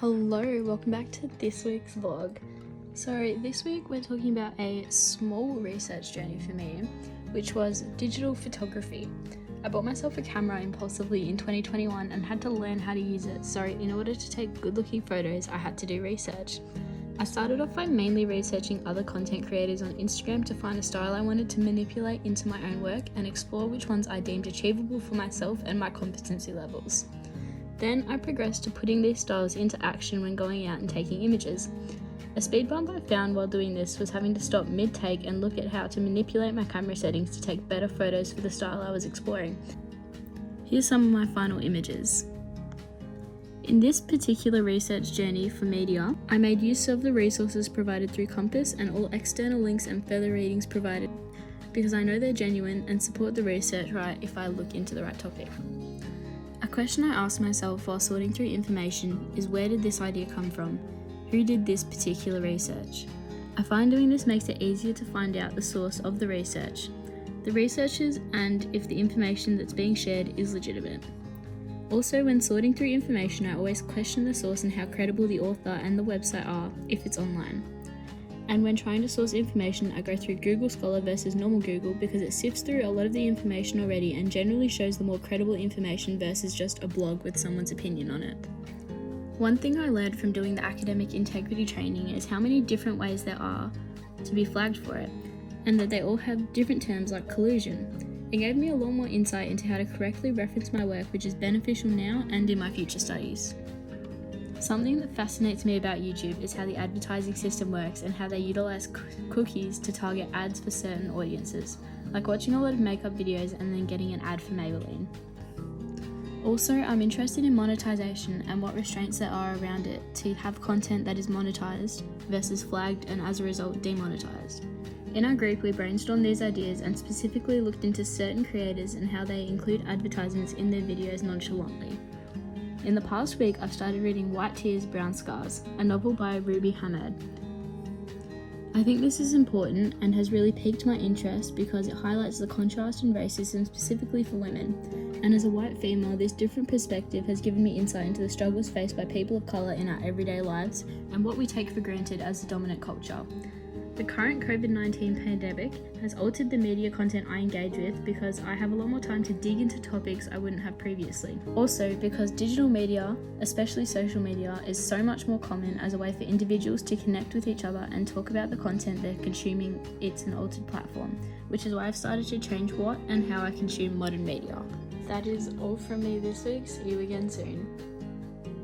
Hello, welcome back to this week's vlog. So this week we're talking about a small research journey for me, which was digital photography. I bought myself a camera impulsively in 2021 and had to learn how to use it, so in order to take good looking photos I had to do research. I started off by mainly researching other content creators on Instagram to find a style I wanted to manipulate into my own work and explore which ones I deemed achievable for myself and my competency levels. Then I progressed to putting these styles into action when going out and taking images. A speed bump I found while doing this was having to stop mid-take and look at how to manipulate my camera settings to take better photos for the style I was exploring. Here's some of my final images. In this particular research journey for media, I made use of the resources provided through Compass and all external links and further readings provided because I know they're genuine and support the research right if I look into the right topic. A question I asked myself while sorting through information is, where did this idea come from? Who did this particular research? I find doing this makes it easier to find out the source of the research, the researchers, and if the information that's being shared is legitimate. Also, when sorting through information, I always question the source and how credible the author and the website are if it's online. And when trying to source information, I go through Google Scholar versus normal Google because it sifts through a lot of the information already and generally shows the more credible information versus just a blog with someone's opinion on it. One thing I learned from doing the academic integrity training is how many different ways there are to be flagged for it, and that they all have different terms like collusion. It gave me a lot more insight into how to correctly reference my work, which is beneficial now and in my future studies. Something that fascinates me about YouTube is how the advertising system works and how they utilize cookies to target ads for certain audiences, like watching a lot of makeup videos and then getting an ad for Maybelline. Also, I'm interested in monetization and what restraints there are around it to have content that is monetized versus flagged and as a result demonetized. In our group, we brainstormed these ideas and specifically looked into certain creators and how they include advertisements in their videos nonchalantly. In the past week, I've started reading White Tears, Brown Scars, a novel by Ruby Hamad. I think this is important and has really piqued my interest because it highlights the contrast in racism specifically for women. And as a white female, this different perspective has given me insight into the struggles faced by people of colour in our everyday lives and what we take for granted as the dominant culture. The current COVID-19 pandemic has altered the media content I engage with because I have a lot more time to dig into topics I wouldn't have previously. Also, because digital media, especially social media, is so much more common as a way for individuals to connect with each other and talk about the content they're consuming. It's an altered platform, which is why I've started to change what and how I consume modern media. That is all from me this week. See you again soon.